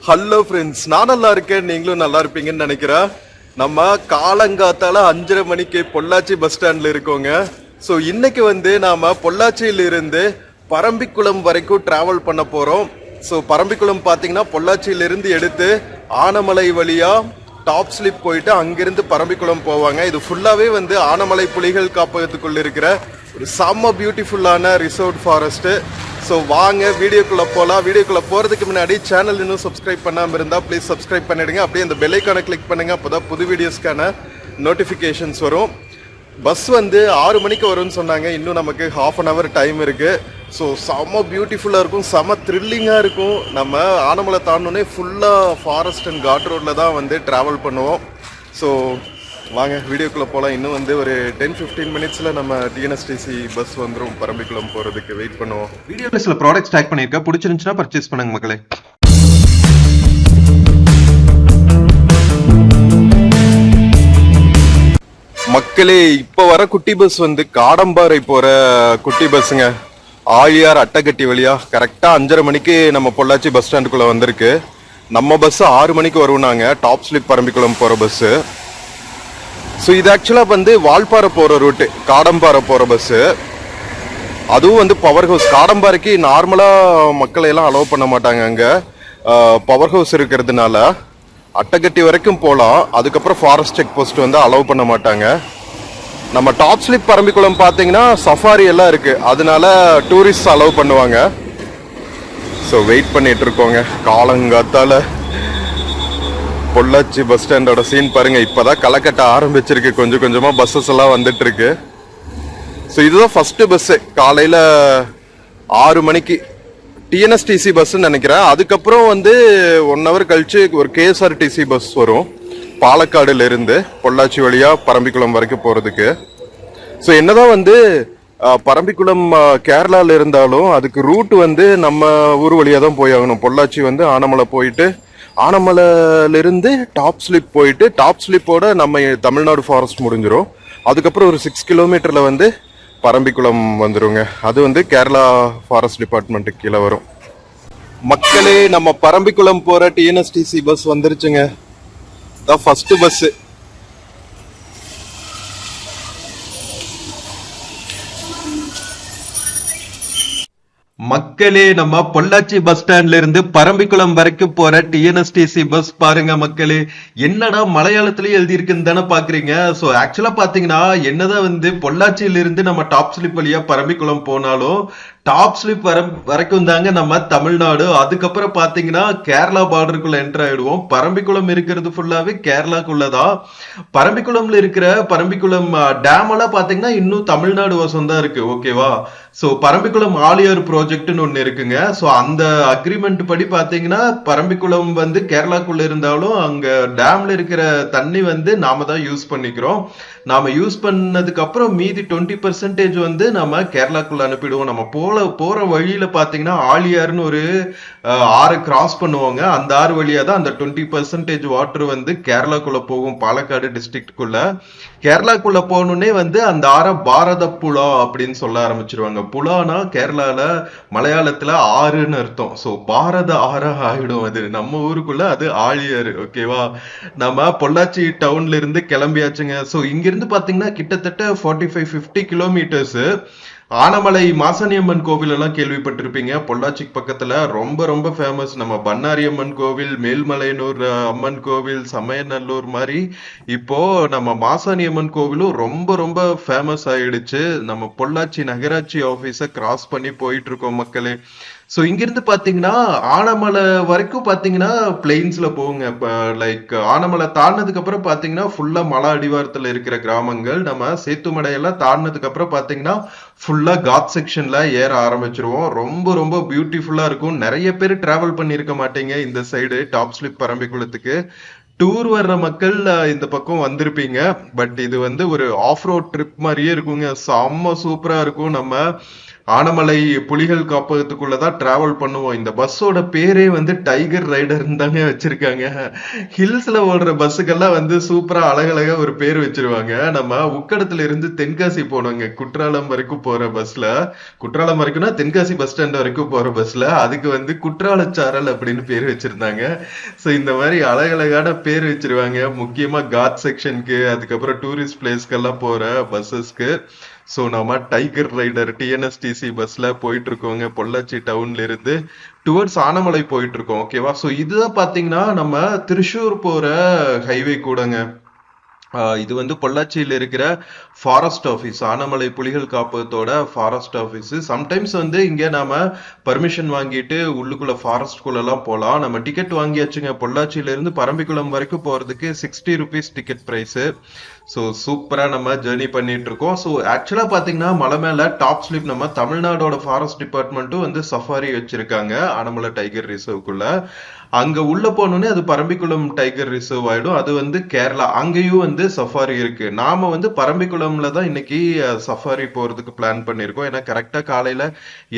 Hello friends, நான் நல்லா இருக்கேன், நீங்களும் நல்லா இருப்பீங்கன்னு நினைக்கிறேன். நம்ம காலங்காத்தால 5:30 மணிக்கு பொள்ளாச்சி பஸ் ஸ்டாண்ட்ல இருக்கோங்க. ஸோ இன்னைக்கு நாம பொள்ளாச்சியில இருந்து பரம்பிக்குளம் வரைக்கும் டிராவல் பண்ண போறோம். ஸோ பரம்பிக்குளம் பார்த்தீங்கன்னா பொள்ளாச்சியிலிருந்து எடுத்து ஆனமலை வழியா டாப் ஸ்லிப் போயிட்டு அங்கிருந்து பரம்பிக்குளம் போவாங்க. இது ஃபுல்லாவே ஆனமலை புலிகள் காப்பகத்துக்குள்ள இருக்கிற ஒரு செம்ம பியூட்டிஃபுல்லான ரிசோர்ட் ஃபாரஸ்ட். ஸோ வாங்க வீடியோக்குள்ளே போகலாம். வீடியோக்குள்ளே போகிறதுக்கு முன்னாடி சேனல் இன்னும் சப்ஸ்கிரைப் பண்ணாமல் இருந்தால் ப்ளீஸ் சப்ஸ்கிரைப் பண்ணிடுங்க. அப்படியே அந்த பெல் ஐக்கானை கிளிக் பண்ணுங்கள், அப்போ தான் புது வீடியோஸ்க்கான நோட்டிஃபிகேஷன்ஸ் வரும். பஸ் 6 மணிக்கு வரும்னு சொன்னாங்க. இன்னும் நமக்கு ½ அன் ஹவர் டைம் இருக்குது. ஸோ செம்ம பியூட்டிஃபுல்லாக இருக்கும், செம்ம த்ரில்லிங்காக இருக்கும். நம்ம ஆனமலை தாண்டோன்னே ஃபுல்லாக ஃபாரஸ்ட் அண்ட் காட் ரோடில் தான் ட்ராவல் பண்ணுவோம். ஸோ வாங்க வீடியோக்குள்ளே போகலாம். இன்னும் ஒரு 10-15 மினிட்ஸில் நம்ம டிஎன்எஸ்டிசி பஸ் வந்துடும் பரம்பிக்குளம் போகிறதுக்கு. வெயிட் பண்ணுவோம். வீடியோவில் சில ப்ராடக்ட்ஸ் டேக் பண்ணியிருக்கேன், பிடிச்சிருந்துச்சுன்னா பர்ச்சேஸ் பண்ணுங்க மக்களே. மக்களே, இப்போ வர குட்டி பஸ் காடம்பாறை போகிற குட்டி பஸ்ஸுங்க. ஆழியார் அட்டகட்டி வழியா கரெக்டாக 5:30 மணிக்கு நம்ம பொள்ளாச்சி பஸ் ஸ்டாண்டுக்குள்ளே வந்திருக்கு. நம்ம பஸ்ஸு 6 மணிக்கு வருவோம். நாங்கள் டாப் ஸ்லிப் பரம்பிக்குளம் போகிற பஸ்ஸு. ஸோ இது ஆக்சுவலாக வால்பாறை போகிற ரூட்டு, காடம்பாறை போகிற பஸ்ஸு. அதுவும் பவர் ஹவுஸ். காடம்பாறைக்கு நார்மலாக மக்களை எல்லாம் அலோவ் பண்ண மாட்டாங்க. அங்கே பவர் ஹவுஸ் இருக்கிறதுனால அட்டகட்டி வரைக்கும் போகலாம். அதுக்கப்புறம் ஃபாரஸ்ட் செக் போஸ்ட் அலோவ் பண்ண மாட்டாங்க. நம்ம டாப் ஸ்லிப் பரம்பிக்குளம் பார்த்தீங்கன்னா சஃபாரி எல்லாம் இருக்குது, அதனால டூரிஸ்ட் அலோவ் பண்ணுவாங்க. ஸோ வெயிட் பண்ணிட்டு இருக்கோங்க காலங்காத்தால. பொள்ளாச்சி பஸ் ஸ்டாண்டோட சீன் பாருங்க. இப்பதான் களை கட்ட ஆரம்பிச்சிருக்கு, கொஞ்சம் கொஞ்சமா பஸ்ஸஸ் எல்லாம் வந்துட்டு இருக்கு. ஸோ இதுதான் ஃபர்ஸ்ட் பஸ். காலையில 6 மணிக்கு டிஎன்எஸ்டிசி பஸ் நினைக்கிறேன். அதுக்கப்புறம் 1 ஹவர் கழிச்சு ஒரு கேஎஸ்ஆர்டிசி பஸ் வரும் பாலக்காடுல இருந்து பொள்ளாச்சி வழியா பரம்பிக்குளம் வரைக்கும் போறதுக்கு. ஸோ என்னதான் பரம்பிக்குளம் கேரளால இருந்தாலும் அதுக்கு ரூட் நம்ம ஊர் வழியா தான் போய் ஆகணும். பொள்ளாச்சி ஆனமலை போயிட்டு ஆனமலையிலிருந்து டாப் ஸ்லிப் போயிட்டு டாப் ஸ்லிப்போட நம்ம தமிழ்நாடு ஃபாரஸ்ட் முடிஞ்சிடும். அதுக்கப்புறம் ஒரு 6 கிலோமீட்டர்ல பரம்பிக்குளம் வந்துருங்க. அது கேரளா ஃபாரஸ்ட் டிபார்ட்மெண்ட்டுக்கு கீழே வரும். மக்களே, நம்ம பரம்பிக்குளம் போற டிஎன்எஸ்டிசி பஸ் வந்துருச்சுங்க. தான் ஃபர்ஸ்ட் பஸ். மக்களே, நம்ம பொள்ளாச்சி பஸ் ஸ்டாண்ட்ல இருந்து பரம்பிக்குளம் வரைக்கும் போற டிஎன்எஸ்டிசி பஸ் பாருங்க மக்களே. என்னடா மலையாளத்திலேயே எழுதியிருக்குன்னு தானே பாக்குறீங்க. ஸோ ஆக்சுவலா பாத்தீங்கன்னா என்னதான் பொள்ளாச்சியில இருந்து நம்ம டாப் ஸ்லிப் வழியா பரம்பிக்குளம் போனாலும் டாப் ஸ்லிப் வரைக்கும் தாங்க நம்ம தமிழ்நாடு. அதுக்கப்புறம் பாத்தீங்கன்னா கேரளா பார்டருக்குள்ள என்டர் ஆயிடுவோம். பரம்பிக்குளம் இருக்கிறது ஃபுல்லாவே கேரளாக்குள்ளதான். பரம்பிக்குளம்ல இருக்கிற பரம்பிக்குளம் டேம் எல்லாம் பாத்தீங்கன்னா இன்னும் தமிழ்நாடு வசம் தான் இருக்கு. ஓகேவா? ஸோ பரம்பிக்குளம் ஆழியார் ப்ராஜெக்ட்னு ஒன்று இருக்குங்க. ஸோ அந்த அக்ரிமெண்ட் படி பார்த்தீங்கன்னா பரம்பிக்குளம் கேரளாக்குள்ள இருந்தாலும் அங்க டேம்ல இருக்கிற தண்ணி நாம தான் யூஸ் பண்ணிக்கிறோம். நாம யூஸ் பண்ணதுக்கு அப்புறம் மீதி 20% நம்ம கேரளாக்குள்ள அனுப்பிடுவோம். நம்ம போற வழியில பாத்தீங்கன்னா ஆழியார்னு ஒரு ஆறு கிராஸ் பண்ணுவாங்க. அந்த ஆறு வழியா தான் அந்த 20% வாட்டர் கேரளாக்குள்ள போகும். பாலக்காடு டிஸ்ட்ரிக்டுக்குள்ள கேரளாக்குள்ள போகணுன்னே அந்த ஆற பாரத புலா அப்படின்னு சொல்ல ஆரம்பிச்சிருவாங்க. புலானா கேரளால மலையாளத்துல ஆறுன்னு அர்த்தம். ஸோ பாரத ஆறா ஆயிடும். அது நம்ம ஊருக்குள்ள அது ஆழியார். ஓகேவா? நம்ம பொள்ளாச்சி டவுன்ல இருந்து கிளம்பியாச்சுங்க. ஸோ இங்கிருந்து பாத்தீங்கன்னா கிட்டத்தட்ட 45-50 கிலோமீட்டர்ஸ். ஆனமலை மாசாணியம்மன் கோவில் எல்லாம் கேள்விப்பட்டிருப்பீங்க. பொள்ளாச்சிக்கு பக்கத்துல ரொம்ப ரொம்ப ஃபேமஸ். நம்ம பண்ணாரியம்மன் கோவில், மேல்மலையனூர் அம்மன் கோவில், சமயநல்லூர் மாதிரி இப்போ நம்ம மாசாணியம்மன் கோவிலும் ரொம்ப ரொம்ப ஃபேமஸ் ஆயிடுச்சு. நம்ம பொள்ளாச்சி நகராட்சி ஆபீஸ கிராஸ் பண்ணி போயிட்டு இருக்கோம் மக்களே. ஸோ இங்கிருந்து பாத்தீங்கன்னா ஆனமலை வரைக்கும் பாத்தீங்கன்னா பிளெயின்ஸ்ல போகுங்க. லைக் ஆனமலை தாண்டினதுக்கு அப்புறம் பாத்தீங்கன்னா ஃபுல்லா மலை அடிவாரத்துல இருக்கிற கிராமங்கள். நம்ம சேத்துமடையெல்லாம் தாண்டினதுக்கு அப்புறம் பாத்தீங்கன்னா ஃபுல்லா காட் செக்ஷன்ல ஏற ஆரம்பிச்சிருவோம். ரொம்ப ரொம்ப பியூட்டிஃபுல்லா இருக்கும். நிறைய பேர் டிராவல் பண்ணிருக்க மாட்டீங்க இந்த சைடு டாப் ஸ்லிப் பரம்பிக்குளத்துக்கு. டூர் வர்ற மக்கள் இந்த பக்கம் வந்திருப்பீங்க. பட் இது ஒரு ஆஃப் ரோட் ட்ரிப் மாதிரியே இருக்குங்க. செம்ம சூப்பரா இருக்கும். நம்ம ஆனமலை புலிகள் காப்பகத்துக்குள்ளதான் டிராவல் பண்ணுவோம். இந்த பஸ்ஸோட பேரே வந்து டைகர் ரைடர்னு தாங்க வச்சிருக்காங்க. ஹில்ஸ்ல ஓடுற பஸ்ஸுக்கெல்லாம் வந்து சூப்பரா அழகழகா ஒரு பேர் வச்சிருவாங்க. நம்ம உக்கடத்துல இருந்து தென்காசி போனோங்க, குற்றாலம் வரைக்கும் போற பஸ்ல. குற்றாலம் வரைக்கும்னா தென்காசி பஸ் ஸ்டாண்ட் வரைக்கும் போற பஸ்ல அதுக்கு வந்து குற்றாலச்சாரல் அப்படின்னு பேர் வச்சிருந்தாங்க. சோ இந்த மாதிரி அழகழகான பேர் வச்சிருவாங்க, முக்கியமா காட் செக்ஷனுக்கு, அதுக்கப்புறம் டூரிஸ்ட் பிளேஸ்க்கெல்லாம் போற பஸ்ஸஸ்க்கு. ஸோ நம்ம டைகர் ரைடர் டிஎன்எஸ்டிசி பஸ்ல போயிட்டு இருக்கோங்க, பொள்ளாச்சி டவுன்ல இருந்து டுவர்ட்ஸ் ஆனமலை போயிட்டு இருக்கோம். ஓகேவா? ஸோ இதுதான் பாத்தீங்கன்னா நம்ம திருச்சூர் போற ஹைவே கூடங்க. இது வந்து பொள்ளாச்சியில் இருக்கிற ஃபாரஸ்ட் ஆஃபீஸ், ஆனமலை புலிகள் காப்பகத்தோட ஃபாரஸ்ட் ஆஃபீஸ். சம்டைம்ஸ் வந்து இங்க நாம பர்மிஷன் வாங்கிட்டு உள்ளுக்குள்ள ஃபாரஸ்ட்குள்ள எல்லாம் போலாம். நம்ம டிக்கெட் வாங்கியாச்சுங்க. பொள்ளாச்சியில இருந்து பரம்பிக்குளம் வரைக்கும் போறதுக்கு 60 rupees டிக்கெட் பிரைஸ். ஸோ சூப்பரா நம்ம ஜேர்னி பண்ணிட்டு இருக்கோம். ஸோ ஆக்சுவலா பாத்தீங்கன்னா மலை மேல டாப் ஸ்லிப் நம்ம தமிழ்நாடோட ஃபாரஸ்ட் டிபார்ட்மெண்ட்டும் வந்து சஃபாரி வச்சிருக்காங்க ஆனமலை டைகர் ரிசர்வ்க்குள்ள. அங்க உள்ள போனோடனே அது பரம்பிக்குளம் டைகர் ரிசர்வ் ஆயிடும். அது வந்து கேரளா, அங்கேயும் வந்து சஃபாரி இருக்கு. நாம வந்து பரம்பிக்குளம்ல தான் இன்னைக்கு சஃபாரி போறதுக்கு பிளான் பண்ணிருக்கோம். ஏன்னா கரெக்டா காலையில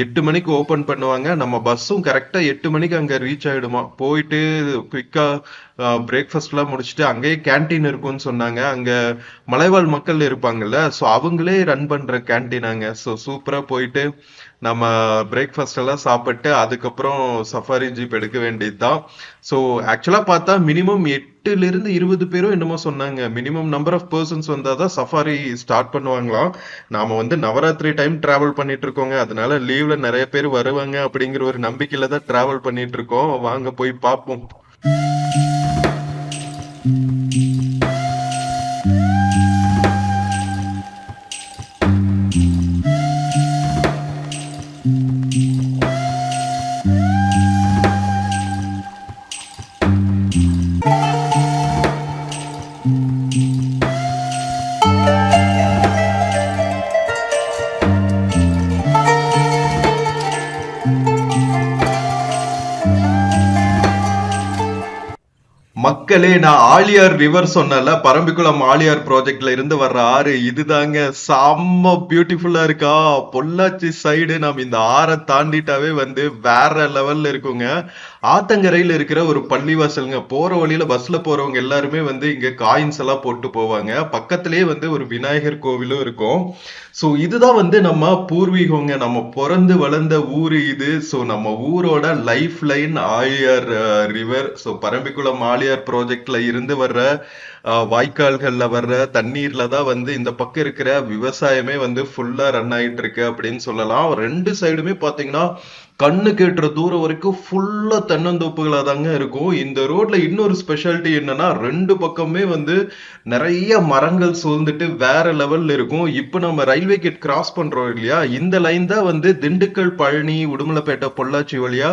8 மணிக்கு ஓபன் பண்ணுவாங்க. நம்ம பஸ்ஸும் கரெக்டா 8 மணிக்கு அங்க ரீச் ஆயிடுமா. போயிட்டு குயிக்கா பிரேக்ஃபாஸ்ட் எல்லாம் முடிச்சுட்டு அங்கேயே கேன்டீன் இருக்கும்னு சொன்னாங்க. அங்க மலைவாழ் மக்கள் இருப்பாங்கல்ல, ஸோ அவங்களே ரன் பண்ற கேன்டீனாங்க. ஸோ சூப்பரா போயிட்டு நம்ம பிரேக்ஃபாஸ்ட் எல்லாம் சாப்பிட்டு அதுக்கப்புறம் சஃபாரி ஜீப் எடுக்க வேண்டியதுதான். ஸோ ஆக்சுவலா பார்த்தா மினிமம் 8ல இருந்து 20 பேரும் என்னமோ சொன்னாங்க. மினிமம் நம்பர் ஆஃப் பர்சன்ஸ் வந்தாதான் சஃபாரி ஸ்டார்ட் பண்ணுவாங்களாம். நாம வந்து நவராத்திரி டைம் டிராவல் பண்ணிட்டு இருக்கோங்க, அதனால லீவ்ல நிறைய பேர் வருவாங்க அப்படிங்கிற ஒரு நம்பிக்கையில தான் டிராவல் பண்ணிட்டு இருக்கோம். வாங்க போய் பார்ப்போம். மக்களே, நான் ஆழியார் ரிவர் சொன்னல, பரம்பிக்குளம் ஆழியார் ப்ராஜெக்ட்ல இருந்து வர்ற ஆறு இதுதாங்க. செம்ம பியூட்டிஃபுல்லா இருக்கா. பொள்ளாச்சி சைடு நம்ம இந்த ஆறை தாண்டிட்டாவே வந்து வேற லெவல்ல இருக்குங்க. ஆத்தங்கரையில இருக்கிற ஒரு பள்ளிவாசலுங்க. போற வழியில பஸ்ல போறவங்க எல்லாருமே வந்து இங்க காயின்ஸ் எல்லாம் போட்டு போவாங்க. பக்கத்திலேயே வந்து ஒரு விநாயகர் கோவிலும் இருக்கும். சோ இதுதான் வந்து நம்ம பூர்வீகங்க, நம்ம பிறந்து வளர்ந்த ஊரு இது. சோ நம்ம ஊரோட life line Aliyar river. So Parambikulam Aliyar ப்ராஜெக்ட்ல இருந்து வர்ற வாய்க்கால்கள்ல வர்ற தண்ணீர்ல தான் வந்து இந்த பக்கம் இருக்கிற விவசாயமே வந்து ஃபுல்லா ரன் ஆயிட்டு இருக்கு அப்படின்னு சொல்லலாம். ரெண்டு சைடுமே பாத்தீங்கன்னா கண்ணு கேட்டுற தூரம் வரைக்கும் ஃபுல்லா தென்னந்தோப்புகளா தாங்க இருக்கும். இந்த ரோட்ல இன்னொரு ஸ்பெஷாலிட்டி என்னன்னா, ரெண்டு பக்கமே வந்து நிறைய மரங்கள் சூழ்ந்துட்டு வேற லெவல்ல இருக்கும். இப்ப நம்ம ரயில்வே கேட் கிராஸ் பண்றோம் இல்லையா, இந்த லைன் தான் வந்து திண்டுக்கல், பழனி, உடுமலைப்பேட்டை, பொள்ளாச்சி வழியா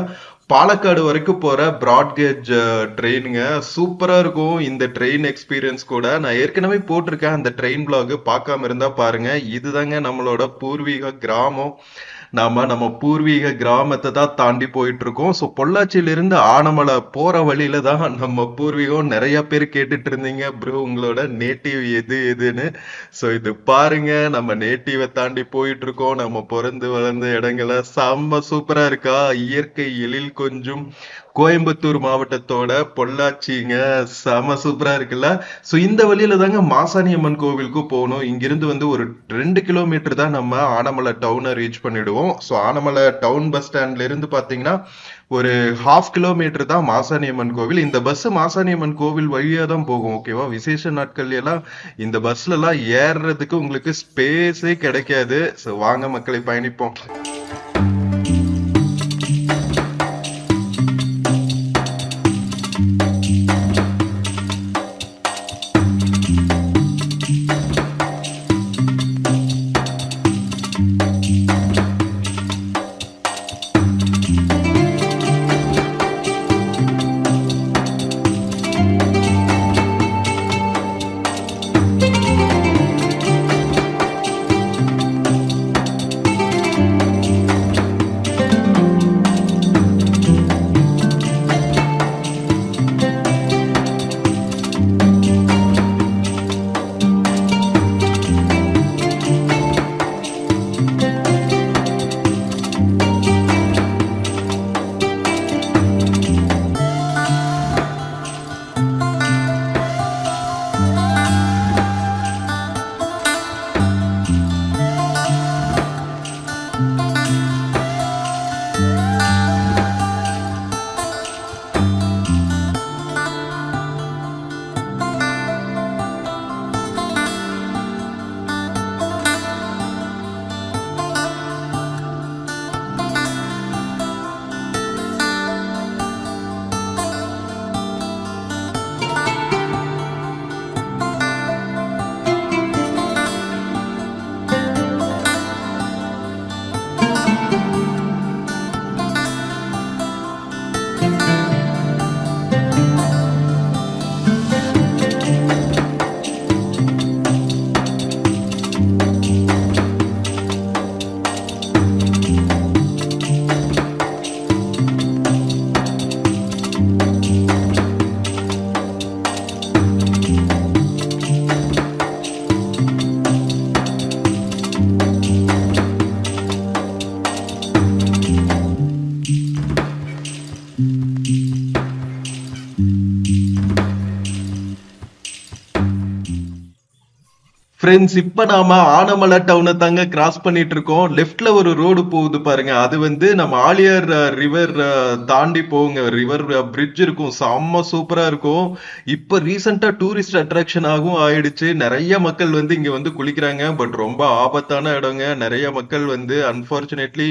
பாலக்காடு வரைக்கும் போற பிராட்கேஜ் ட்ரெயினுங்க. சூப்பரா இருக்கும் இந்த ட்ரெயின் எக்ஸ்பீரியன்ஸ் கூட. நான் ஏற்கனவே போட்டிருக்கேன் அந்த ட்ரெயின் பிளாக், பார்க்காம இருந்தா பாருங்க. இதுதாங்க நம்மளோட பூர்வீக கிராமம். நம்ம பூர்வீக கிராமத்தை தான் தாண்டி போயிட்டு இருக்கோம். ஸோ பொள்ளாச்சியில இருந்து ஆனமலை போற வழியில தான் நம்ம பூர்வீகம். நிறைய பேர் கேட்டுட்டு இருந்தீங்க, ப்ரோ உங்களோட நேட்டிவ் எதுன்னு. ஸோ இது பாருங்க, நம்ம நேட்டிவை தாண்டி போயிட்டு இருக்கோம். நம்ம பிறந்து வளர்ந்த இடங்களை செம்ம சூப்பரா இருக்கா. இயற்கை எழில் கொஞ்சம் கோயம்புத்தூர் மாவட்டத்தோட பொள்ளாச்சிங்க, செம சூப்பரா இருக்குல்ல. சோ இந்த வழியில தாங்க மாசாணி அம்மன் கோவிலுக்கு போகணும். இங்கிருந்து வந்து ஒரு 2 கிலோமீட்டர் தான் நம்ம ஆனமலை டவுனை ரீச் பண்ணிடுவோம். ஸோ ஆனமலை டவுன் பஸ் ஸ்டாண்ட்ல இருந்து பாத்தீங்கன்னா ஒரு 1/2 கிலோமீட்டர் தான் மாசாணி அம்மன் கோவில். இந்த பஸ் மாசாணி அம்மன் கோவில் வழியா தான் போகும். ஓகேவா? விசேஷ நாட்கள் எல்லாம் இந்த பஸ்ல எல்லாம் ஏறுறதுக்கு உங்களுக்கு ஸ்பேஸே கிடைக்காது. ஸோ வாங்க மக்களை பயணிப்போம். ஃப்ரெண்ட்ஸ், இப்ப நாம ஆனமலை டவுனை தாங்க கிராஸ் பண்ணிட்டு இருக்கோம். லெஃப்ட்ல ஒரு ரோடு போகுது பாருங்க, அது வந்து நம்ம ஆழியார் ரிவர் தாண்டி போகுங்க. ரிவர் பிரிட்ஜ் இருக்கும், செம்ம சூப்பரா இருக்கும். இப்ப ரீசெண்டா டூரிஸ்ட் அட்ராக்ஷன் ஆகும் ஆயிடுச்சு. நிறைய மக்கள் வந்து இங்க வந்து குளிக்கிறாங்க. பட் ரொம்ப ஆபத்தான இடங்க. நிறைய மக்கள் வந்து அன்பார்ச்சுனேட்லி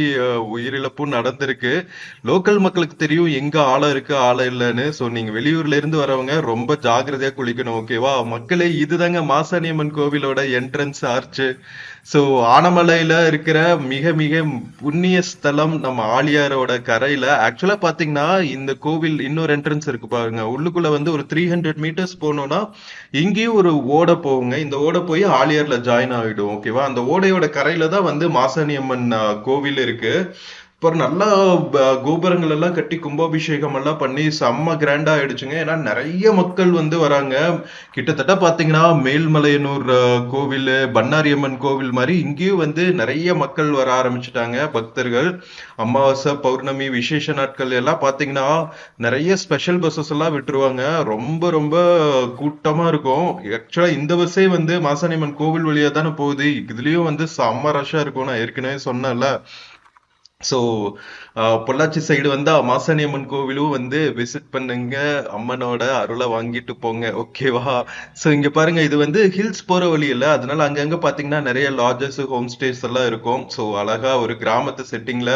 உயிரிழப்பும் நடந்திருக்கு. லோக்கல் மக்களுக்கு தெரியும் எங்க ஆழம் இருக்கு ஆழம் இல்லைன்னு. ஸோ நீங்க வெளியூர்ல இருந்து வரவங்க ரொம்ப ஜாக்கிரதையா குளிக்கணும். ஓகேவா மக்களே? இதுதாங்க மாசாணியம்மன் கோவிலோட என்ட்ரன்ஸ் ஆர்ச். ஸோ ஆனமலையில இருக்கிற மிக மிக புண்ணிய ஸ்தலம் நம்ம ஆழியாரோட கரையில. ஆக்சுவலா பாத்தீங்கன்னா இந்த கோவில் இன்னொரு என்ட்ரன்ஸ் இருக்கு பாருங்க. உள்ளுக்குள்ள வந்து ஒரு 300 மீட்டர்ஸ் போனோம்னா இங்கேயும் ஒரு ஓடை போகுங்க. இந்த ஓடை போய் ஆழியார்ல ஜாயின் ஆகிடும். ஓகேவா? அந்த ஓடையோட கரையில தான் வந்து மாசாணியம்மன் கோவில் இருக்கு. இப்போ நல்லா கோபுரங்கள் எல்லாம் கட்டி கும்பாபிஷேகம் எல்லாம் பண்ணி செம்ம கிராண்டா ஆயிடுச்சுங்க. ஏன்னா நிறைய மக்கள் வந்து வராங்க. கிட்டத்தட்ட பாத்தீங்கன்னா மேல்மலையனூர் கோவில், பண்ணாரியம்மன் கோவில் மாதிரி இங்கேயும் வந்து நிறைய மக்கள் வர ஆரம்பிச்சுட்டாங்க. பக்தர்கள் அமாவாசை, பௌர்ணமி, விசேஷ நாட்கள் எல்லாம் பாத்தீங்கன்னா நிறைய ஸ்பெஷல் பஸ்ஸஸ் எல்லாம் விட்டுருவாங்க. ரொம்ப ரொம்ப கூட்டமா இருக்கும். ஆக்சுவலா இந்த பஸ்ஸே வந்து மாசாணியம்மன் கோவில் வழியா தானே போகுது. இதுலயும் வந்து செம்ம ரஷ்ஷா இருக்கும். நான் ஏற்கனவே சொன்னேன்ல. ஸோ பொள்ளாச்சி சைடு வந்தா மாசாணியம்மன் கோவிலும் வந்து விசிட் பண்ணுங்க. அம்மனோட அருளை வாங்கிட்டு போங்க. ஓகேவா? ஸோ இங்க பாருங்க, இது வந்து ஹில்ஸ் போற வழி இல்லை. அதனால அங்கங்க பாத்தீங்கன்னா நிறைய லாட்ஜஸ், ஹோம் ஸ்டேஸ் எல்லாம் இருக்கும். ஸோ அழகா ஒரு கிராமத்து செட்டிங்ல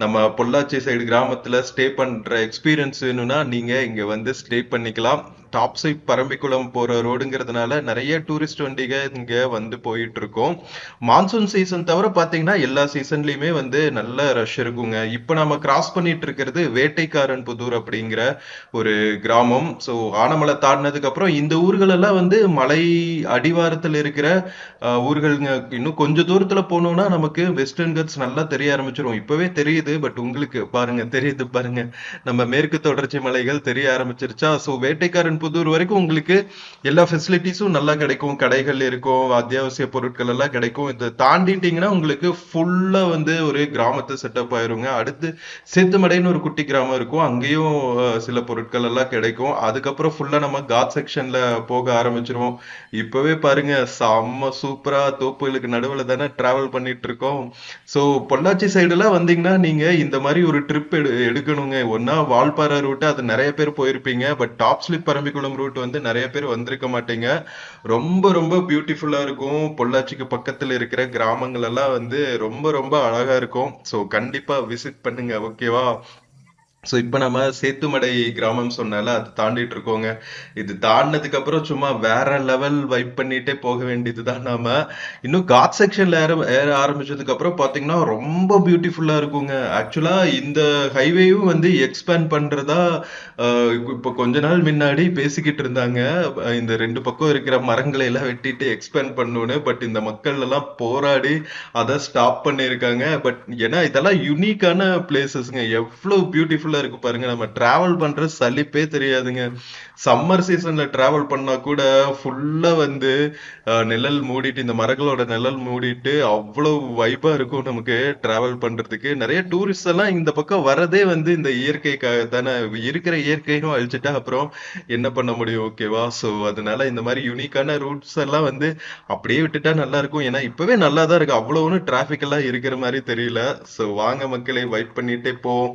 நம்ம பொள்ளாச்சி சைடு கிராமத்துல ஸ்டே பண்ற எக்ஸ்பீரியன்ஸ் வேணும்னா நீங்க இங்க வந்து ஸ்டே பண்ணிக்கலாம். டாப் சைட் பரம்பிக்குளம் போற ரோடுங்கிறதுனால நிறைய டூரிஸ்ட் வண்டிக இங்க வந்து போயிட்டு இருக்கோம். மான்சூன் சீசன் தவிர பாத்தீங்கன்னா எல்லா சீசன்லயுமே வந்து நல்ல ரஷ் இருக்குங்க. இப்ப நம்ம கிராஸ் பண்ணிட்டு இருக்கிறது வேட்டைக்காரன் புதூர் அப்படிங்கிற ஒரு கிராமம். ஸோ ஆனமலை தாண்டினதுக்கு அப்புறம் இந்த ஊர்கள் எல்லாம் வந்து மலை அடிவாரத்துல இருக்கிற ஊர்களுங்க. இன்னும் கொஞ்ச தூரத்துல போனோம்னா நமக்கு வெஸ்டர்ன் கட்ஸ் நல்லா தெரிய ஆரம்பிச்சிடும். இப்பவே தெரியுது, பட் உங்களுக்கு பாருங்க தெரியுது பாருங்க, நம்ம மேற்கு தொடர்ச்சி மலைகள் தெரிய ஆரம்பிச்சிருச்சா. ஸோ வேட்டைக்காரன் புதூர் வரைக்கும் உங்களுக்கு எல்லா ஃபெசிலிட்டிஸும் நல்லா கிடைக்கும். கடைகள் இருக்கும், அத்தியாவசிய பொருட்கள் எல்லாம் கிடைக்கும். இதை தாண்டிட்டீங்கன்னா உங்களுக்கு ஃபுல்லா வந்து ஒரு கிராமத்தை செட்டப் ஆயிருங்க. அடுத்து சேத்துமடைன்னு ஒரு குட்டி கிராமம் இருக்கும், அங்கேயும் சில பொருட்கள் எல்லாம் கிடைக்கும். அதுக்கப்புறம் ஃபுல்லா நம்ம காட் செக்ஷன்ல போக ஆரம்பிச்சிருவோம். இப்பவே பாருங்க செம்ம சூப்பரா தோப்புகளுக்கு நடுவில் தானே டிராவல் பண்ணிட்டு இருக்கோம். ஸோ பொள்ளாச்சி சைடுல வந்தீங்கன்னா நீங்க இந்த மாதிரி ஒரு ட்ரிப் எடுக்கணுங்க. ஒன்னா வால்பாறை ரூட், அது நிறைய பேர் போயிருப்பீங்க. But Top slip Parambikulam route வந்து நிறைய பேர் வந்திருக்க மாட்டீங்க. ரொம்ப ரொம்ப பியூட்டிஃபுல்லா இருக்கும். பொள்ளாச்சிக்கு பக்கத்துல இருக்கிற கிராமங்கள் எல்லாம் வந்து ரொம்ப ரொம்ப அழகா இருக்கும். ஸோ கண்டிப்பா விசிட் பண்ணுங்க. ஓகேவா? ஸோ இப்போ நம்ம சேத்துமடை கிராமம் சொன்னால அது தாண்டிட்டு இருக்கோங்க. இது தாண்டினதுக்கு அப்புறம் சும்மா வேற லெவல் வைப் பண்ணிட்டே போக வேண்டியதுதான் நாம. இன்னும் காட் செக்ஷன்ல ஏற ஆரம்பிச்சதுக்கு அப்புறம் பாத்தீங்கன்னா ரொம்ப பியூட்டிஃபுல்லா இருக்குங்க. ஆக்சுவலா இந்த ஹைவேயும் வந்து எக்ஸ்பேண்ட் பண்றதா இப்போ கொஞ்ச நாள் முன்னாடி பேசிக்கிட்டு இருந்தாங்க. இந்த ரெண்டு பக்கம் இருக்கிற மரங்களை எல்லாம் வெட்டிட்டு எக்ஸ்பேண்ட் பண்ணணும்னு. பட் இந்த மக்கள் எல்லாம் போராடி அதை ஸ்டாப் பண்ணியிருக்காங்க. பட் ஏன்னா இதெல்லாம் யூனிக்கான பிளேசஸ்ங்க. எவ்வளவு பியூட்டிஃபுல் இருக்கு பாருங்க. நம்ம டிராவல் பண்ற சலிப்பே தெரியாதுங்க. சம்மர் சீசன்ல டிராவல் பண்ணா கூட ஃபுல்லா வந்து நிழல் மூடிட்டு, இந்த மரங்களோட நிழல் மூடிட்டு அவ்வளவு வைபா இருக்கும் நமக்கு டிராவல் பண்றதுக்கு. நிறைய டூரிஸ்ட் எல்லாம் இந்த பக்கம் வரதே வந்து இந்த இயற்கைக்காக தானே. இருக்கிற இயற்கையும் அழிச்சுட்டா அப்புறம் என்ன பண்ண முடியும்? ஓகேவா? ஸோ அதனால இந்த மாதிரி யூனிக்கான ரூட்ஸ் எல்லாம் வந்து அப்படியே விட்டுட்டா நல்லா இருக்கும். ஏன்னா இப்பவே நல்லா தான் இருக்கு, அவ்வளவு ஒன்றும் டிராபிக் எல்லாம் இருக்கிற மாதிரி தெரியல. ஸோ வாங்க மக்களே, வெயிட் பண்ணிட்டே போவோம்.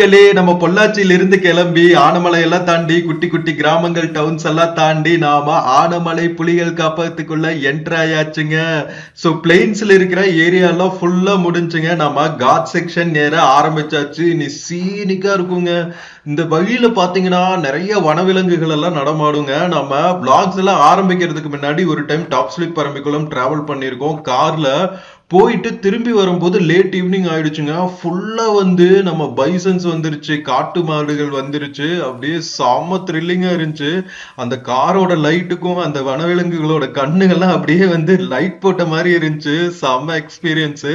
மக்களே, நம்ம பொள்ளாச்சியில இருந்து கிளம்பி ஆனமலை எல்லாம் தாண்டி குட்டி குட்டி கிராமங்கள் டவுன்ஸ் எல்லாம் தாண்டி நாம ஆனமலை புலிகள் காப்பகத்துக்குள்ள என்டர் ஆயாச்சுங்க. சோ பிளெயின்ஸ்ல இருக்கிற ஏரியா எல்லாம் ஃபுல்லா முடிஞ்சுங்க. நம்ம காட் செக்ஷன் நேர ஆரம்பிச்சாச்சு. இனி சீனிக்கா இருக்குங்க. இந்த வழியில பாத்தீங்கன்னா நிறைய வனவிலங்குகள் எல்லாம் நடமாடுங்க. நம்ம vlogs எல்லாம் ஆரம்பிக்கிறதுக்கு முன்னாடி ஒரு time top slip Parambikulam travel பண்ணிருக்கோம் கார்ல. போயிட்டு திரும்பி வரும்போது லேட் ஈவினிங் ஆயிடுச்சுங்க. ஃபுல்லா வந்து நம்ம பைசன்ஸ் வந்துருச்சு, காட்டு மாடுகள் வந்துருச்சு. அப்படியே செம்ம த்ரில்லிங்கா இருந்துச்சு. அந்த காரோட லைட்டுக்கும் அந்த வனவிலங்குகளோட கண்ணுகள்லாம் அப்படியே வந்து லைட் போட்ட மாதிரி இருந்துச்சு. செம்ம எக்ஸ்பீரியன்ஸ்.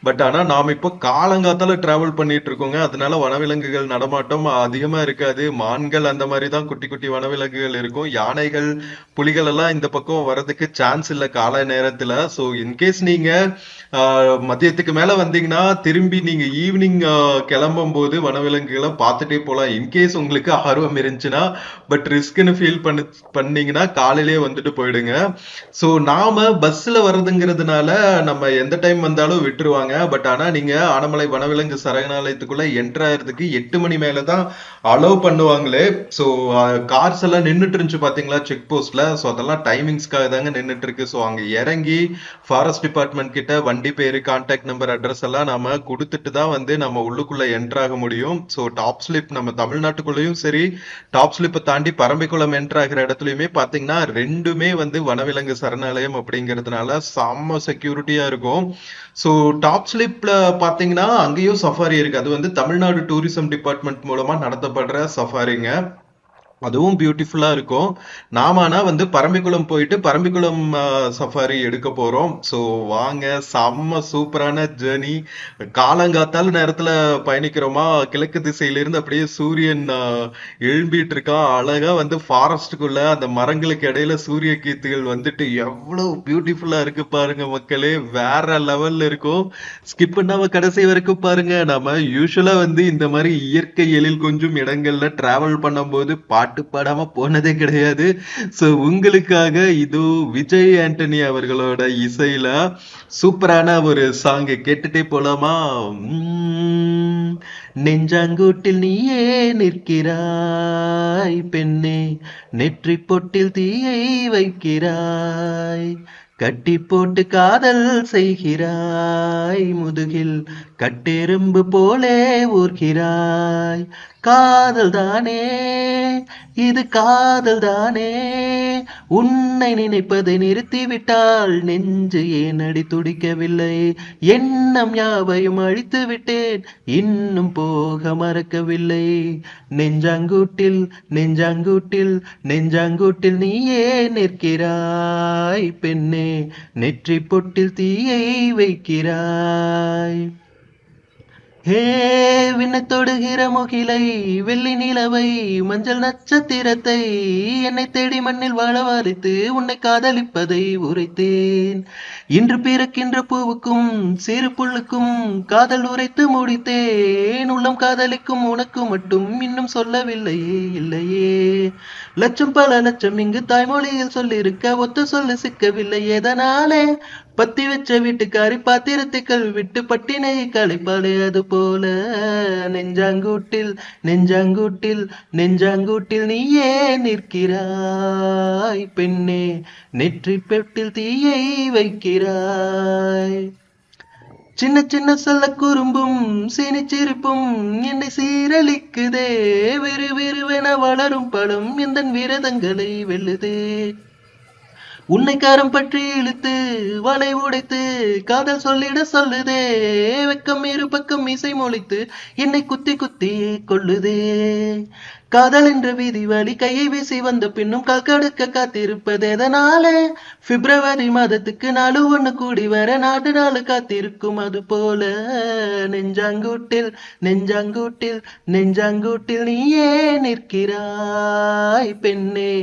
பட் ஆனா நாம இப்போ காலங்காத்தால டிராவல் பண்ணிட்டு இருக்கோங்க. அதனால வனவிலங்குகள் நடமாட்டம் அதிகமா இருக்காது. மான்கள் அந்த மாதிரி தான் குட்டி குட்டி வனவிலங்குகள் இருக்கும். யானைகள், புலிகள் எல்லாம் இந்த பக்கம் வர்றதுக்கு சான்ஸ் இல்ல காலை நேரத்துல. ஸோ இன்கேஸ் நீங்க மதியத்துக்கு மேல வந்தீங்கன்னா திரும்பி நீங்க ஈவினிங் கிளம்பும் போது வனவிலங்குகளை பார்த்துட்டே போலாம். இன்கேஸ் உங்களுக்கு ஆர்வம் இருந்துச்சுன்னா. பட் ரிஸ்க்னு ஃபீல் பண்ணீங்கன்னா காலையிலேயே வந்துட்டு போயிடுங்க. ஸோ நாம பஸ்ல வர்றதுங்கிறதுனால நம்ம எந்த டைம் வந்தாலும் விட்டுருவாங்க. பட் ஆனா நீங்க ஆனமலை வனவிலங்கு சரணாலயத்துக்குள்ள என்டர் ஆகிறதுக்கு 8 மணி மேலதான் அலோவ் பண்ணுவாங்களே. ஸோ கார்ஸ் எல்லாம் நின்றுட்டு இருந்துச்சு பாத்தீங்களா செக் போஸ்ட்ல. ஸோ அதெல்லாம் டைமிங்ஸ்க்காக தாங்க நின்றுட்டு இருக்கு. ஸோ அங்க இறங்கி ஃபாரஸ்ட் டிபார்ட்மெண்ட் கிட்ட வண்டி பேரு, கான்டாக்ட் நம்பர், அட்ரஸ் எல்லாம் நாம கொடுத்துட்டு தான் வந்து நம்ம உள்ளுக்குள்ள என்டர் ஆக முடியும். ஸோ டாப் ஸ்லிப் நம்ம தமிழ்நாட்டுக்குள்ளேயும் சரி, டாப் ஸ்லிப்பை தாண்டி பரம்பிக்குளம் என்டர் ஆகிற இடத்துலயுமே பாத்தீங்கன்னா ரெண்டுமே வந்து வனவிலங்கு சரணாலயம் அப்படிங்கிறதுனால செம்ம செக்யூரிட்டியா இருக்கும். ஸோ டாப் ஸ்லிப்ல பாத்தீங்கன்னா அங்கேயும் சஃபாரி இருக்கு. அது வந்து தமிழ்நாடு டூரிசம் டிபார்ட்மெண்ட் மூலமா நடத்தப்படுற சஃபாரிங்க. அதுவும் பியூட்டிஃபுல்லா இருக்கும். நாம ஆனா வந்து பரம்பிக்குளம் போயிட்டு பரம்பிக்குளம் சஃபாரி எடுக்க போறோம். ஸோ வாங்க, செம்ம சூப்பரான ஜேர்னி. காலங்காத்தால நேரத்துல பயணிக்கிறோமா, கிழக்கு திசையில இருந்து அப்படியே சூரியன் எழும்பிட்டு இருக்கான். அழகா வந்து ஃபாரஸ்டுக்குள்ள அந்த மரங்களுக்கு இடையில சூரிய கீத்துகள் வந்துட்டு எவ்வளவு பியூட்டிஃபுல்லா இருக்கு பாருங்க மக்களே. வேற லெவல்ல இருக்கும். ஸ்கிப் பண்ணாம கடைசி வரைக்கும் பாருங்க. நம்ம யூஸ்வலா வந்து இந்த மாதிரி இயற்கை எழில் கொஞ்சம் இடங்கள்ல டிராவல் பண்ணும்போது பாட்டு பாடாம போனதே கிடையாது. சோ உங்களுக்காக இது விஜய் ஆண்டனி அவர்களோட இசையில சூப்பரான ஒரு சாங் கேட்டுட்டே போலாமா? நெஞ்சாங்கூட்டில் நீயே நிற்கிறாய் பெண்ணே, நெற்றி பொட்டில் தீயை வைக்கிறாய், கட்டி போட்டு காதல் செய்கிறாய், முதுகில் கட்டெரும்பு போலே ஊர்கிறாய். காதல் தானே இது, காதல் தானே, உன்னை நினைப்பதை நிறுத்திவிட்டால் நெஞ்சு ஏனடி துடிக்கவில்லை, எண்ணம் யாவையும் அழித்து விட்டேன் இன்னும் போக மறக்கவில்லை. நெஞ்சாங்கூட்டில் நெஞ்சாங்கூட்டில் நெஞ்சாங்கூட்டில் நீயே நிற்கிறாய் பெண்ணே, நெற்றி பொட்டில் தீயை வைக்கிறாய். ஹே விண்ணை தொடுகிற முகிலை, வெள்ளி நிலவை, மஞ்சள் நட்சத்திரத்தை, என்னை தேடி மண்ணில் வாழ வாரித்து உன்னை காதலிப்பதை உரைத்தேன். இன்று பிறக்கின்ற பூவுக்கும் சிறு புல்லுக்கும் காதல் உரைத்து முடித்தேன். உள்ளம் காதலிக்கும் உனக்கு மட்டும் இன்னும் சொல்லவில்லையே, இல்லையே. லட்சம் பல லட்சம் இங்கு தாய்மொழியில் சொல்லிருக்க ஒத்த சொல்ல சிக்கவில்லை. எதனாலே பத்தி வச்ச வீட்டுக்காரி பாத்திரத்தை கல்விட்டு பட்டினை களைப்பாளே, அது போல நெஞ்சாங்கூட்டில் நெஞ்சாங்கூட்டில் நெஞ்சாங்கூட்டில் நீயே நிற்கிறாய் பெண்ணே, நெற்றி பெட்டில் தீயை வைக்கிறாய். சின்ன சின்ன சொல்ல குறும்பும் சீனி சிரிப்பும் என்னை சீரழிக்குதே, வெறு வெறுவென வளரும் பழம் எந்த விரதங்களை வெல்லுதே. உன்னை காரம் பற்றி இழுத்து வலை உடைத்து காதல் சொல்லிட சொல்லுதே, வெக்கம் இரு பக்கம் இசை மொழித்து என்னை குத்தி குத்தி கொள்ளுதே. காதல் என்ற வீதி வழி கையை வீசி வந்த பின்னும் கால் கடுக்க காத்திருப்பது எதனாலே? பிப்ரவரி மாதத்துக்கு நாலு ஒண்ணு கூடி வர நாடு நாள் காத்திருக்கும், அது போல நெஞ்சாங்கூட்டில் நெஞ்சாங்கூட்டில் நெஞ்சாங்கூட்டில் நீயே நிற்கிறாய் பெண்ணே,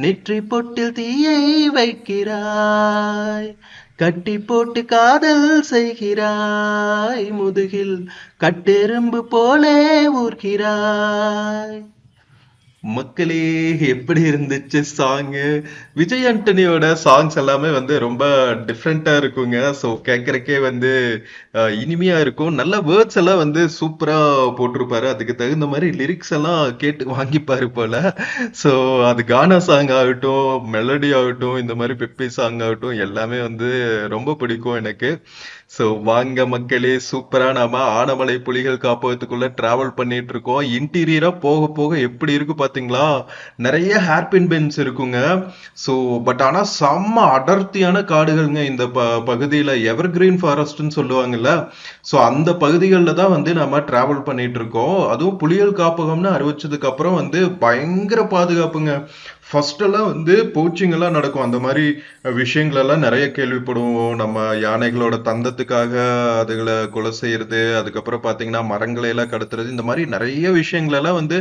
நெற்றி பொட்டில் தீயை வைக்கிறாய், கட்டி போட்டு காதல் செய்கிறாய், முதுகில் கட்டெரும்பு போலே ஊர்கிறாய். மக்களே, எப்படி இருந்துச்சு சாங்கு? விஜய் ஆண்டனியோட சாங்ஸ் எல்லாமே வந்து ரொம்ப டிஃப்ரெண்டா இருக்குங்க. ஸோ கேட்கறக்கே வந்து இனிமையா இருக்கும். நல்ல வேர்ட்ஸ் எல்லாம் வந்து சூப்பரா போட்டிருப்பாரு. அதுக்கு தகுந்த மாதிரி லிரிக்ஸ் எல்லாம் கேட்டு வாங்கிப்பாரு போல. ஸோ அது கானா சாங் ஆகட்டும், மெலடி ஆகட்டும், இந்த மாதிரி பெப்பி சாங் ஆகட்டும், எல்லாமே வந்து ரொம்ப பிடிக்கும் எனக்கு. ஸோ வாங்க மக்களே, சூப்பரா நாம ஆனமலை புலிகள் காப்பகத்துக்குள்ள டிராவல் பண்ணிட்டு இருக்கோம். இன்டீரியரா போக போக எப்படி இருக்கு பாத்தீங்களா? நிறைய ஹேர்பின் பென்ஸ் இருக்குங்க. ஸோ பட் ஆனா செம்ம அடர்த்தியான காடுகள்ங்க இந்த பகுதியில. எவர்கிரீன் ஃபாரஸ்ட்னு சொல்லுவாங்கல்ல. ஸோ அந்த பகுதிகளில் தான் வந்து நம்ம டிராவல் பண்ணிட்டு இருக்கோம். அதுவும் புலிகள் காப்பகம்னு அறிவிச்சதுக்கு அப்புறம் வந்து பயங்கர பாதுகாப்புங்க. ஃபர்ஸ்ட் எல்லாம் வந்து போச்சிங் எல்லாம் நடக்கும். அந்த மாதிரி விஷயங்கள் எல்லாம் நிறைய கேள்விப்படுவோம். நம்ம யானைகளோட தந்தத்துக்காக அதுகளை கொலை செய்யறது, அதுக்கப்புறம் பாத்தீங்கன்னா மரங்களை எல்லாம் கடத்துறது, இந்த மாதிரி நிறைய விஷயங்கள் எல்லாம் வந்து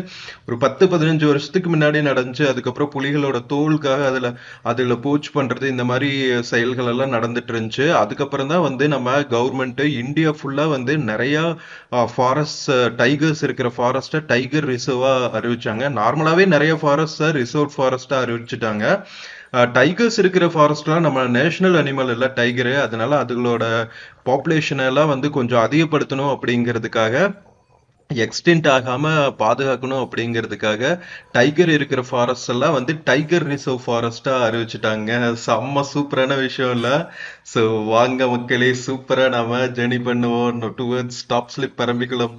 ஒரு 10-15 வருஷத்துக்கு முன்னாடி நடந்துச்சு. அதுக்கப்புறம் புலிகளோட தோலுக்காக அதுல போச் பண்றது, இந்த மாதிரி செயல்கள் எல்லாம் நடந்துட்டு இருந்துச்சு. அதுக்கப்புறம் தான் வந்து நம்ம கவர்மெண்ட் இந்தியா ஃபுல்லா வந்து நிறைய ஃபாரஸ்ட், டைகர்ஸ் இருக்கிற ஃபாரஸ்ட டைகர் ரிசர்வா அறிவிச்சாங்க. நார்மலாவே நிறைய ஃபாரஸ்ட் ரிசர்வ் ஃபாரஸ்டா அறிவிச்சுட்டாங்க. டைகர்ஸ் இருக்கிற ஃபாரஸ்ட்லாம் நம்ம நேஷனல் அனிமல் இல்ல டைகரு, அதனால அதுகளோட பாப்புலேஷன் எல்லாம் வந்து கொஞ்சம் அதிகப்படுத்தணும் அப்படிங்கிறதுக்காக, எக்ஸ்டென்ட் ஆகாம பாதுகாக்கணும் அப்படிங்கிறதுக்காக டைகர் இருக்கிற ஃபாரஸ்ட் எல்லாம் வந்து டைகர் ரிசர்வ் ஃபாரஸ்டா அறிவிச்சுட்டாங்க. செம்ம சூப்பரான விஷயம் இல்ல? ஸோ வாங்க மக்களே, சூப்பரா நாம ஜெர்னி பண்ணுவோம் towards top slip Parambikulam.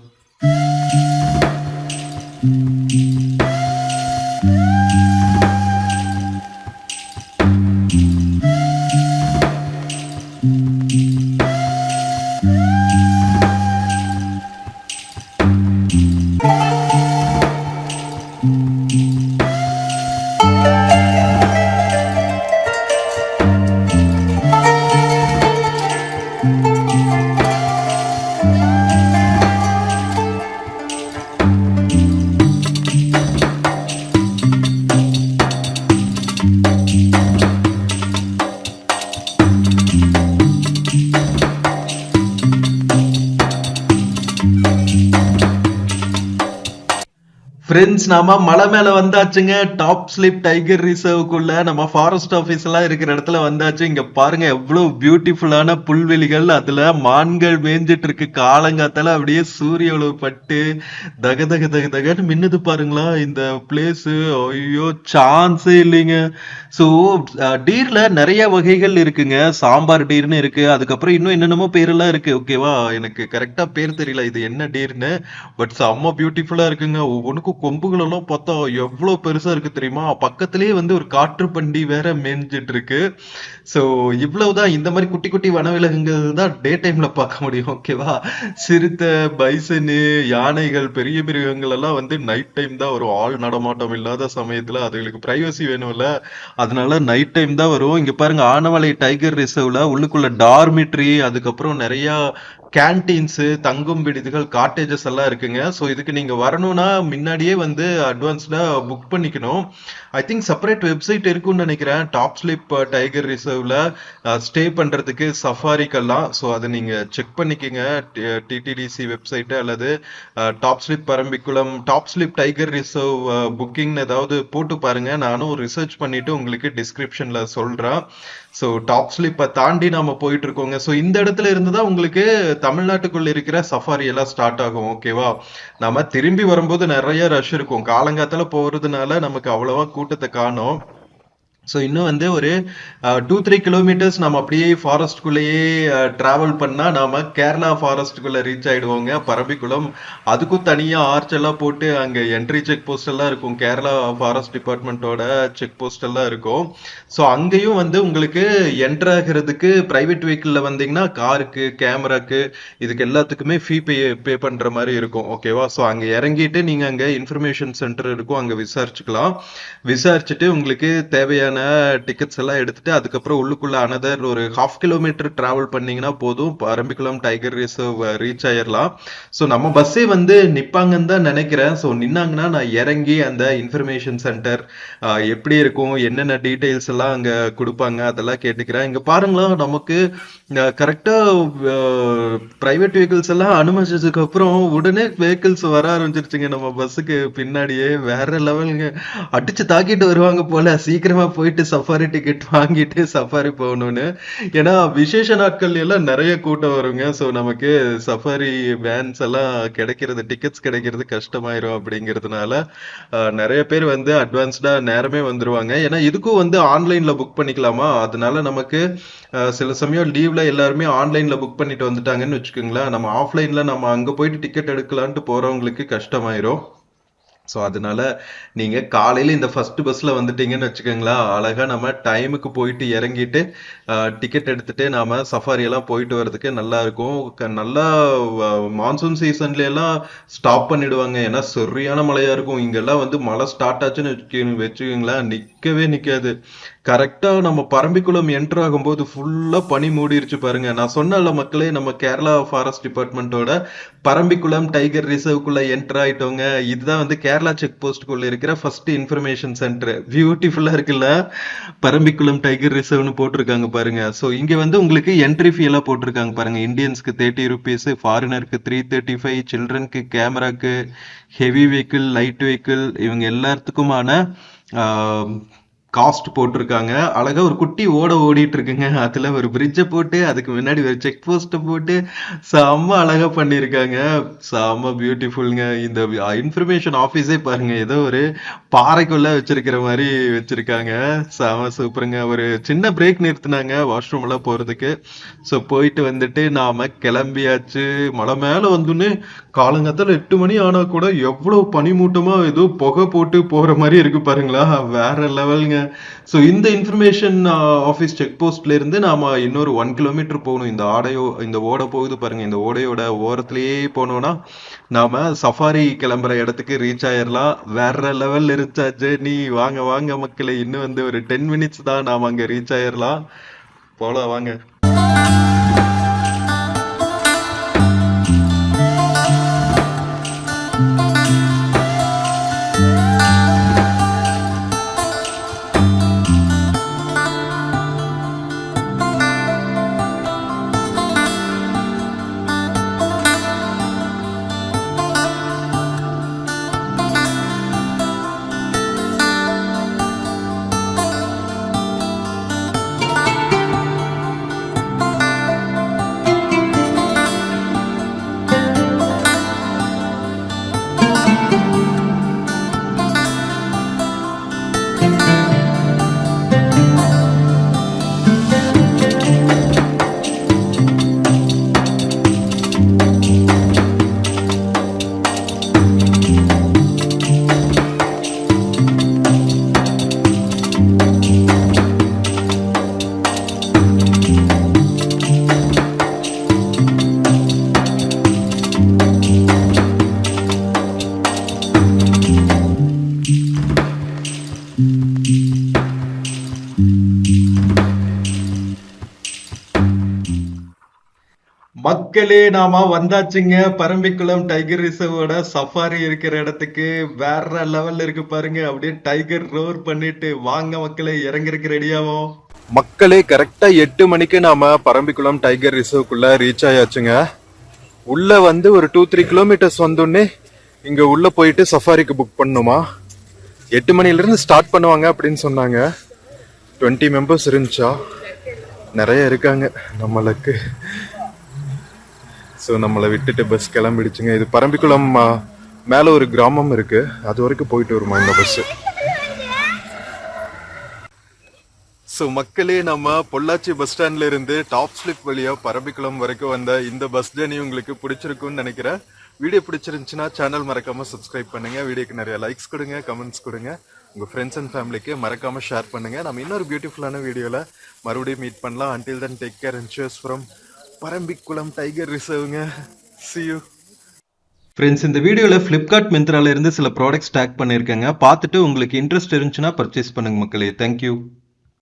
Friends, நாம மலை மேல வந்தாச்சுங்க. டாப் ஸ்லிப் டைகர் ரிசர்வுக்குள்ள நம்ம ஃபாரஸ்ட் ஆபீஸ் எல்லாம் இருக்கிற இடத்துல வந்தாச்சு. இங்க பாருங்க எவ்வளவு பியூட்டிஃபுல்லான புல்வெளிகள், அதுல மான்கள் மேய்ஞ்சிட்டு இருக்கு. காலங்காத்தால அப்படியே சூரிய ஒளி பட்டு தக தக தக தகன்னு மின்னுது பாருங்களா இந்த பிளேஸ். ஐயோ, சான்ஸே இல்லைங்க. ஸோ டீர்ல நிறைய வகைகள் இருக்குங்க. சாம்பார் டீர்னு இருக்கு, அதுக்கப்புறம் இன்னும் என்னென்னமோ பேரெல்லாம் இருக்கு. ஓகேவா, எனக்கு கரெக்டா பேர் தெரியல இது என்ன டீர்னு. பட் செம்ம பியூட்டிஃபுல்லா இருக்குங்க. ஒவ்வொன்றுக்கும் கொம்புகள் எல்லாம் பார்த்தா எவ்வளவு பெருசா இருக்கு தெரியுமா? பக்கத்திலேயே வந்து ஒரு காற்று பண்டி வேற மேய்ஞ்சிட்டு இருக்கு. சோ இவ்வளவுதான். இந்த மாதிரி குட்டி குட்டி வனவிலங்குகள் தான் டே டைம்ல பார்க்க முடியும். ஓகேவா, சிறுத்தை, பைசனு, யானைகள், பெரிய மிருகங்கள் எல்லாம் வந்து நைட் டைம் தான் வரும். ஆள் நடமாட்டம் இல்லாத சமயத்துல அதுகளுக்கு பிரைவசி வேணும்ல, அதனால நைட் டைம் தான் வரும். இங்க பாருங்க, ஆனமலை டைகர் ரிசர்வ்ல உள்ளுக்குள்ள டார்மிட்ரி, அதுக்கப்புறம் நிறைய கேன்டீன்ஸ், தங்கும் விடுதிகள், காட்டேஜஸ் எல்லாம் இருக்குங்க. ஸோ இதுக்கு நீங்க வரணும்னா முன்னாடியே வந்து அட்வான்ஸ்டா புக் பண்ணிக்கணும். ஐ திங்க் செப்பரேட் வெப்சைட் இருக்கும்னு நினைக்கிறேன் டாப் ஸ்லிப் டைகர் ரிசர்வ்ல ஸ்டே பண்றதுக்கு, சஃபாரிக்கெல்லாம். ஸோ அதை நீங்க செக் பண்ணிக்கங்க, டிடிடிசி வெப்சைட் அல்லது Top slip Parambikulam Top Slip tiger reserve புக்கிங்னு ஏதாவது போட்டு பாருங்க. நானும் ரிசர்ச் பண்ணிட்டு உங்களுக்கு டிஸ்கிரிப்ஷன்ல சொல்றேன். ஸோ டாப் ஸ்லிப்பை தாண்டி நாம போயிட்டு இருக்கோங்க. ஸோ இந்த இடத்துல இருந்துதான் உங்களுக்கு தமிழ்நாட்டுக்குள்ள இருக்கிற சஃபாரி எல்லாம் ஸ்டார்ட் ஆகும். ஓகேவா, நம்ம திரும்பி வரும்போது நிறைய ரஷ் இருக்கும். காலங்காத்தால போறதுனால நமக்கு அவ்வளவா கூட்டத்தை காணோம். ஸோ இன்னும் வந்து ஒரு 2-3 கிலோமீட்டர்ஸ் நம்ம அப்படியே ஃபாரஸ்ட்குள்ளேயே டிராவல் பண்ணா நாம கேரளா ஃபாரஸ்ட்குள்ள ரீச் ஆயிடுவோங்க, பரம்பிக்குளம். அதுக்கும் தனியா ஆர்ச் எல்லாம் போட்டு அங்க என்ட்ரி செக் போஸ்ட் எல்லாம் இருக்கும். கேரளா ஃபாரஸ்ட் டிபார்ட்மெண்ட்டோட செக் போஸ்ட் எல்லாம் இருக்கும். ஸோ அங்கேயும் வந்து உங்களுக்கு என்டர் ஆகிறதுக்கு பிரைவேட் வெஹிக்கிள்ல வந்தீங்கன்னா காருக்கு, கேமராக்கு, இதுக்கு எல்லாத்துக்குமே ஃபீ பே பண்ற மாதிரி இருக்கும். ஓகேவா, ஸோ அங்க இறங்கிட்டு நீங்க அங்க இன்ஃபர்மேஷன் சென்டர் இருக்கும், அங்க விசாரிச்சுக்கலாம். விசாரிச்சுட்டு உங்களுக்கு தேவையான தேவையான டிக்கெட்ஸ் எல்லாம் எடுத்துட்டு அதுக்கப்புறம் உள்ளுக்குள்ள அனதர் ஒரு 1/2 கிலோமீட்டர் டிராவல் பண்ணீங்கன்னா போதும், பரம்பிக்குளம் டைகர் ரிசர்வ் ரீச் ஆயிடலாம். ஸோ நம்ம பஸ்ஸே வந்து நிப்பாங்கன்னு தான் நினைக்கிறேன். ஸோ நின்னாங்கன்னா நான் இறங்கி அந்த இன்ஃபர்மேஷன் சென்டர் எப்படி இருக்கும், என்னென்ன டீட்டெயில்ஸ் எல்லாம் அங்க கொடுப்பாங்க அதெல்லாம் கேட்டுக்கிறேன். இங்க பாருங்களேன், நமக்கு கரெக்டா பிரைவேட் வெஹிக்கிள்ஸ் எல்லாம் அனுமதிச்சதுக்கு அப்புறம் உடனே வெஹிக்கிள்ஸ் வர ஆரம்பிச்சிருச்சுங்க நம்ம பஸ்ஸுக்கு பின்னாடியே. வேற லெவலுங்க, அடிச்சு தாக்கிட்டு வருவாங்க போல. சீக்கிரமா போயிட்டு சஃபாரி டிக்கெட் வாங்கிட்டு சஃபாரி போகணும்னு. ஏன்னா விசேஷ நாட்கள் எல்லாம் நிறைய கூட்டம் வருங்க. ஸோ நமக்கு சஃபாரி வேன்ஸ் எல்லாம் கிடைக்கிறது, டிக்கெட்ஸ் கிடைக்கிறது கஷ்டமாயிரும். அப்படிங்கிறதுனால நிறைய பேர் வந்து அட்வான்ஸ்டா நேரமே வந்துருவாங்க. ஏன்னா இதுக்கும் வந்து ஆன்லைன்ல புக் பண்ணிக்கலாமா, அதனால நமக்கு சில சமயம் லீவ்ல எல்லாருமே ஆன்லைன்ல புக் பண்ணிட்டு வந்துட்டாங்கன்னு வச்சுக்கோங்களேன். நம்ம ஆஃப்லைன்ல நம்ம அங்க போயிட்டு டிக்கெட் எடுக்கலான்ட்டு போறவங்களுக்கு கஷ்டமாயிரும். ஸோ அதனால நீங்க காலையில இந்த ஃபர்ஸ்ட் பஸ்ல வந்துட்டீங்கன்னு வச்சுக்கோங்களேன், அழகா நம்ம டைமுக்கு போயிட்டு இறங்கிட்டு டிக்கெட் எடுத்துட்டு நாம சஃபாரி எல்லாம் போயிட்டு வர்றதுக்கு நல்லா இருக்கும். நல்லா மான்சூன் சீசன்ல எல்லாம் ஸ்டாப் பண்ணிடுவாங்க. ஏன்னா சரியான மழையா இருக்கும். இங்கெல்லாம் வந்து மழை ஸ்டார்ட் ஆச்சுன்னு வச்சுக்கோங்களேன், நிக்கவே நிக்காது. கரெக்டா நம்ம பரம்பிக்குளம் என்டர் ஆகும்போது ஃபுல்லா பனி மூடிருச்சு பாருங்க. நான் சொன்னல மக்களே, நம்ம கேரளா ஃபாரஸ்ட் டிபார்ட்மெண்டோட பரம்பிக்குளம் டைகர் ரிசர்வ்க்குள்ள என்டர் ஆயிட்டோங்க. இதுதான் வந்து கேரளா செக் போஸ்டுக்குள்ள இருக்கிற ஃபர்ஸ்ட் இன்ஃபர்மேஷன் சென்டர். பியூட்டிஃபுல்லா இருக்குல்ல, பரம்பிக்குளம் டைகர் ரிசர்வ்னு போட்டிருக்காங்க பாருங்க. ஸோ இங்க வந்து உங்களுக்கு என்ட்ரி ஃபீ எல்லாம் போட்டிருக்காங்க பாருங்க. இந்தியன்ஸ்க்கு 30 rupees, ஃபாரினருக்கு 335, சில்ட்ரனுக்கு, கேமராக்கு, ஹெவி வெஹிக்கிள், லைட் வெஹிக்கிள், இவங்க எல்லாத்துக்குமான காஸ்ட் போட்டிருக்காங்க. அழகா ஒரு குட்டி ஓடிட்டு இருக்குங்க. அதுல ஒரு பிரிட்ஜை போட்டு அதுக்கு முன்னாடி ஒரு செக் போஸ்ட போட்டு செம்ம அழகா பண்ணிருக்காங்க. செம்ம பியூட்டிஃபுல்ங்க. இந்த இன்ஃபர்மேஷன் ஆபீஸே பாருங்க, ஏதோ ஒரு பாறைக்குள்ள வச்சிருக்கிற மாதிரி வச்சிருக்காங்க. செம்ம சூப்பருங்க. ஒரு சின்ன பிரேக் நிறுத்தினாங்க வாஷ்ரூம் எல்லாம் போறதுக்கு. ஸோ போயிட்டு வந்துட்டு நாம கிளம்பியாச்சு. மலை மேல வந்துன்னு காலங்கத்துல 8 மணி ஆனா கூட எவ்வளவு பனிமூட்டமா ஏதோ புகை போட்டு போற மாதிரி இருக்கு பாருங்களா, வேற லெவலுங்க. ஸோ இந்த இன்ஃபர்மேஷன் ஆஃபீஸ் செக் போஸ்ட்ல இருந்து நாம இன்னொரு 1 கிலோமீட்டர் போகணும். இந்த ஓடை போகுது பாருங்க, இந்த ஓடையோட ஓரத்திலேயே போனோம்னா நாம சஃபாரி கிளம்புற இடத்துக்கு ரீச் ஆயிடலாம். வேற லெவல் இருந்துச்சா ஜேர்னி. வாங்க வாங்க மக்களே, இன்னும் வந்து ஒரு 10 மினிட்ஸ் தான் நாம அங்க ரீச் ஆயிடலாம். போலாம் வாங்க. மக்களே, நாம வந்தாச்சுங்க பரம்பிக்குளம் டைகர் ரிசர்வோட சஃபாரி இருக்கிற இடத்துக்கு. வேற லெவல்ல இருக்கு பாருங்க. அப்படியே டைகர் ரோர் பண்ணிட்டு வாங்க மக்களே, இறங்குறதுக்கு ரெடியாவோம். மக்களே, கரெக்டா 8 மணிக்கு நாம பரம்பிக்குளம் டைகர் ரிசர்வ்க்குள்ள ரீச் ஆயாச்சுங்க. உள்ள வந்து ஒரு 2-3 கிலோமீட்டர்ஸ் வந்தோடனே இங்க உள்ள போயிட்டு சஃபாரிக்கு புக் பண்ணுமா. 8 மணில இருந்து ஸ்டார்ட் பண்ணுவாங்க அப்படின்னு சொன்னாங்க. 20 மெம்பர்ஸ் இருந்துச்சா, நிறைய இருக்காங்க நம்மளுக்கு. ஸோ நம்மளை விட்டுட்டு பஸ் கிளம்பிடுச்சுங்க. இது பரம்பிக்குளம் மேலே ஒரு கிராமம் இருக்கு, அது வரைக்கும் போயிட்டு வருமா இந்த பஸ். ஸோ மக்களே, நம்ம பொள்ளாச்சி பஸ் ஸ்டாண்ட்ல இருந்து டாப் ஸ்லிப் வழியா பரம்பிக்குளம் வரைக்கும் வந்த இந்த பஸ் ஜர்னி உங்களுக்கு பிடிச்சிருக்குன்னு நினைக்கிறேன். வீடியோ பிடிச்சிருந்துச்சுன்னா சேனல் மறக்காம சப்ஸ்கிரைப் பண்ணுங்க. வீடியோக்கு நிறைய லைக்ஸ் கொடுங்க, கமெண்ட்ஸ் கொடுங்க. உங்க ஃப்ரெண்ட்ஸ் அண்ட் ஃபேமிலிக்கு மறக்காம ஷேர் பண்ணுங்க. நம்ம இன்னொரு பியூட்டிஃபுல்லான வீடியோல மறுபடியும் மீட் பண்ணலாம். Until then take care and cheers from Parambikulam tiger ரிசர்வ்ங்க. See you. ஃப்ரெண்ட்ஸ், இந்த வீடியோல ஃபிளிப்கார்ட் மிந்த்ரால இருந்து சில ப்ராடக்ட்ஸ் டேக் பண்ணியிருக்கேங்க. பார்த்துட்டு உங்களுக்கு இன்ட்ரெஸ்ட் இருந்துச்சுன்னா பர்ச்சேஸ் பண்ணுங்க மக்களே. தேங்க்யூ.